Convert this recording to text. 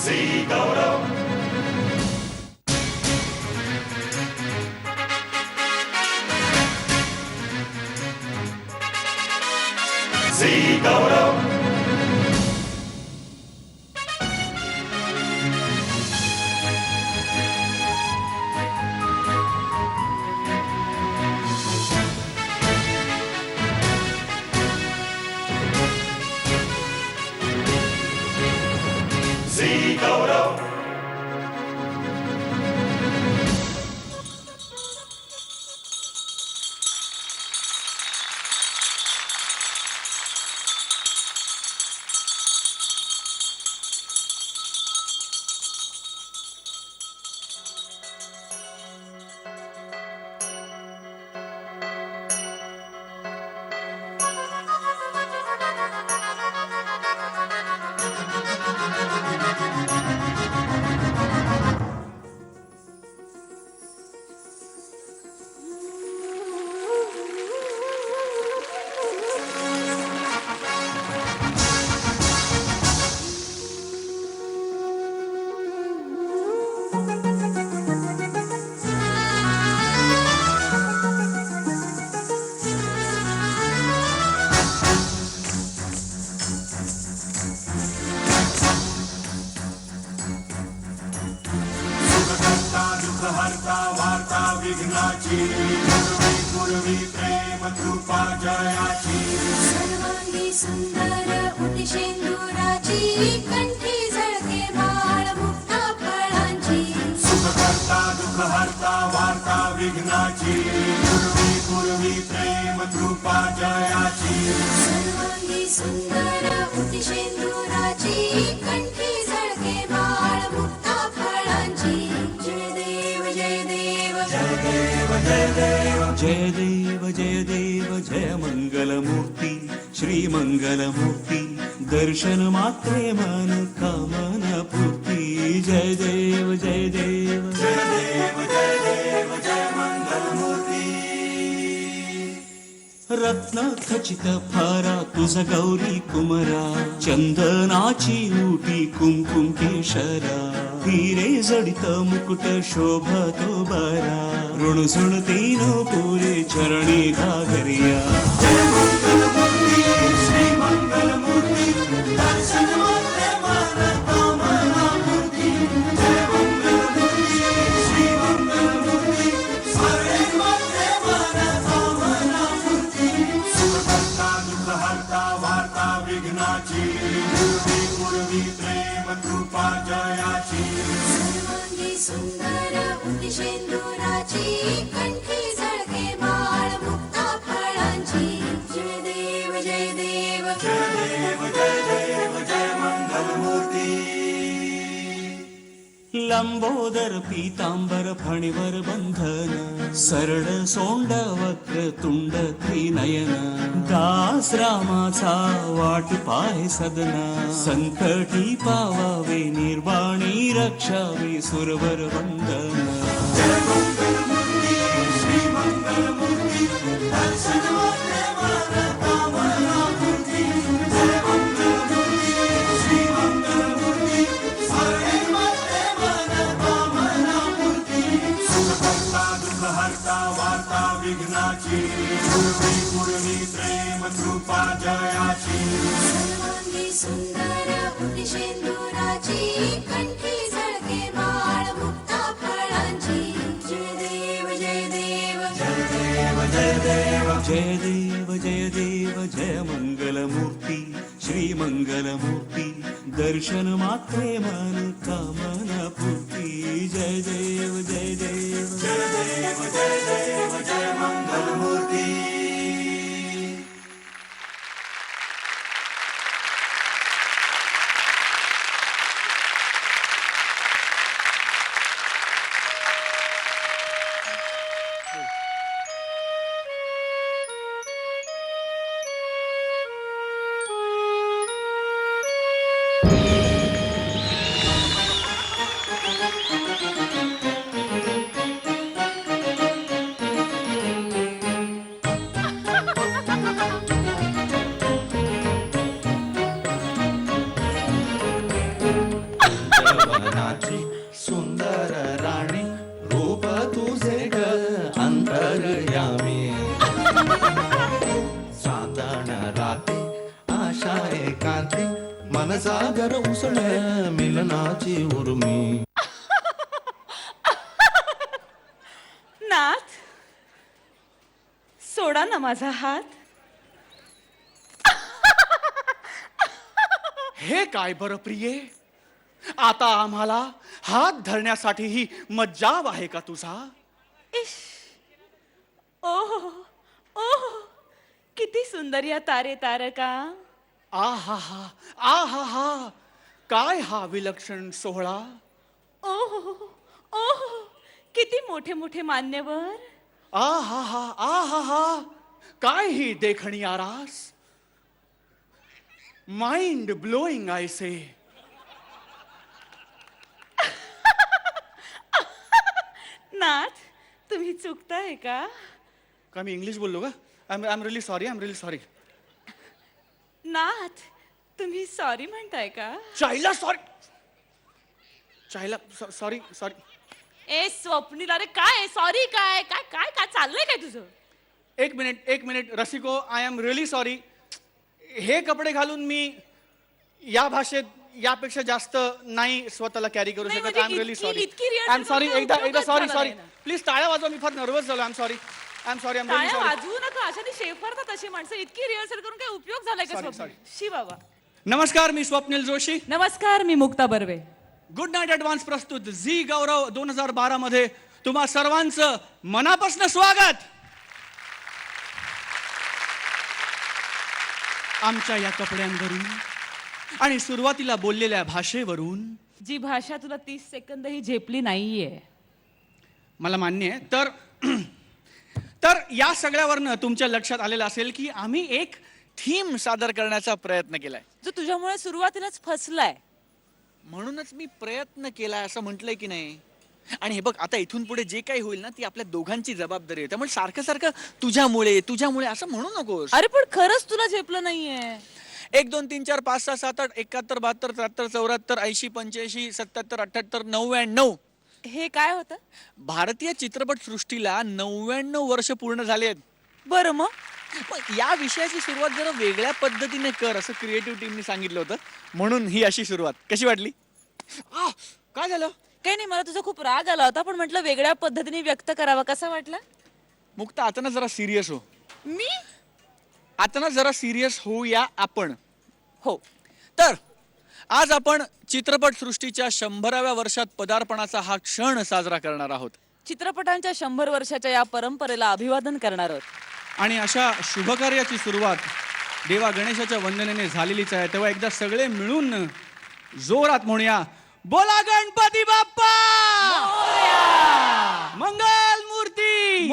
श्री गौरव श्री गौरव श्री गौरव हरता वार्ता विघ्नाची पूर्वी पूर्वी प्रेम कृपा जयाची सर्वांगी सुंदर उतिशेंदुराची कंठी झळके बाळ मुक्ता फळांची सुख करता दुःख हरता वार्ता विघ्नाची पूर्वी पूर्वी प्रेम कृपा जयाची सर्वांगी सुंदर उतिशेंदुराची कंठी झळके बाळ मुक्ता फळांची जय देव जय देव जय देव जय देव जय देव जय देव जय मंगलमूर्ती श्री मंगलमूर्ती दर्शन मात्रे मन कामना पूर्ती जय देव जय देव जय देव जय देव जय मंगलमूर्ती रत्न खचित फारा तुझ गौरी कुमरा चंदनाची उटी कुंकुम केशरा हिरे जडित मुकुट शोभतो बरा ऋणसुण तीन पुरे चरणी घागरिया जय मंगलमूर्ती श्री मंगलमूर्ती दर्शन मात्रे मन कामना पूर्ती जय मंगलमूर्ती श्री मंगलमूर्ती सारे मात्रे मन कामना पूर्ती सुख करता दुःख हरता वार्ता विघ्नाची पूर्वी पूर्वी प्रेम कृपा जयाची सर्वांगी सुंदर उतिशेंदुराची कंठी झळके बाळ मुक्ता फळांची जय देव जय देव जय देव जय देव जय मंगलमूर्ती लंबोदर पीतांबर फणीवर बंधन सरळ सोंड वक्र तुंड त्रिनयन दास रामाचा वाट पाय सदना संकटी पावावे निर्वाणी रक्षावे सुरवर वंदन जय मंगलमूर्ती श्री मंगलमूर्ती दर्शन मात्रे मन कामना पूर्ती जय मंगलमूर्ती श्री मंगलमूर्ती सारे मात्रे मन कामना पूर्ती सुख करता दुःख हरता वार्ता विघ्नाची पूर्वी पूर्वी प्रेम कृपा जयाची सर्वांगी सुंदर उतिशेंदुराची कंठी झळके बाळ मुक्ता फळांची जय देव जय देव जय देव जय देव जय देव जय देव जय मंगलमूर्ती श्री मंगलमूर्ती दर्शन मात्रे मन कामना पूर्ती जय देव जय देव जय देव जय देव जय मंगलमूर्ती अशा एकांती मनसागर उसळ मिलनाची उर्मी. नाथ, सोडा ना माझा हात. हे काय बरं प्रिये, आता आम्हाला हात धरण्यासाठीही मज्जाव आहे का तुझा? इश, ओहो ओहो, किती सुंदर या तारे तारका. आहा हा, काय हा विलक्षण सोहळा. ओहो ओहो, किती मोठे मोठे मान्यवर. आहा, काय ही देखणी आरास. Mind blowing I say. Nath, तुम्ही चुकताय का? का मी इंग्लिश बोललो का? I am really sorry. Nath, तुम्ही सॉरी म्हणताय का? चायला सॉरी. ए स्वप्नील, अरे काय सॉरी? काय काय काय काय चाललंय काय तुझं? एक मिनिट रसिको, आय एम रिअली सॉरी. हे कपडे घालून मी या भाषेत यापेक्षा जास्त नाही स्वतःला कॅरी करू नाही, शकत. म्हणजे आय एम रिअली सॉरी. इतकी rehearsal आय एम सॉरी. करून एकदा उपयोगच सॉरी झाला नाही ना. प्लीज टाळ्या वाजवा. मी फार नर्वस झालो. I am sorry. I am really टाळ्या सॉरी. वाजवू नका. अशाने शेफरतात अशी माणसं. इतकी रिहर्सल करून काय उपयोग झालाय का? Sorry, स्वप्नील, शी बाबा. नमस्कार, मी स्वप्नील जोशी. नमस्कार, मी Mukta Barve. Good Knight Advance प्रस्तुत झी गौरव 2012 मध्ये तुम्हा सर्वांचं मनापासून स्वागत. आमच्या या कपड्यांवरून आणि सुरुवातीला बोललेल्या भाषेवरून जी भाषा तुला 30 सेकंदही झेपली नाहीये. मला मान्य आहे. तर या सगळ्यावरनं तुमच्या लक्षात आलेलं असेल की आम्ही एक थीम सादर करण्याचा प्रयत्न केलाय. जो तुझ्यामुळे सुरुवातीलाच फसलाय. म्हणूनच मी प्रयत्न केलाय असं म्हटलंय की नाही. आणि हे बघ, आता इथून पुढे जे काही होईल ना ती आपल्या दोघांची जबाबदारी आहे. त्यामुळे सारखं तुझ्यामुळे असं म्हणू नकोस. अरे पण खरंच तुला झेपलं नाहीये. 1 2 3 4 5 6 7 8 71 72 73 74 80 85 77 78 99. हे काय होतं? भारतीय चित्रपट सृष्टीला 99 वर्ष पूर्ण झाले आहेत. बरं मग या विषयाची सुरुवात जरा वेगळ्या पद्धतीने कर असं क्रिएटिव्ह टीमने सांगितलं होतं. म्हणून ही अशी सुरुवात. कशी वाटली? काय झालं? काही नाही, मला तुझा खूप राग आला होता, पण म्हटलं वेगळ्या पद्धतीने व्यक्त करावा. कसा वाटला? मुक्ता, आता ना जरा सिरियस हो. मी आता ना जरा सिरियस होऊया आपण. हो. तर आज आपण चित्रपट सृष्टीच्या 100व्या वर्षात पदार्पणाचा हा क्षण साजरा करणार आहोत. चित्रपटांच्या 100 वर्षाच्या या परंपरेला अभिवादन करणार आहोत. आणि अशा शुभकार्याची सुरुवात देवा गणेशाच्या वंदनेने झालेलीच आहे. तेव्हा एकदा सगळे मिळून जोरात म्हणूया, बोला गणपती बाप्पा, मंगल मूर्ती.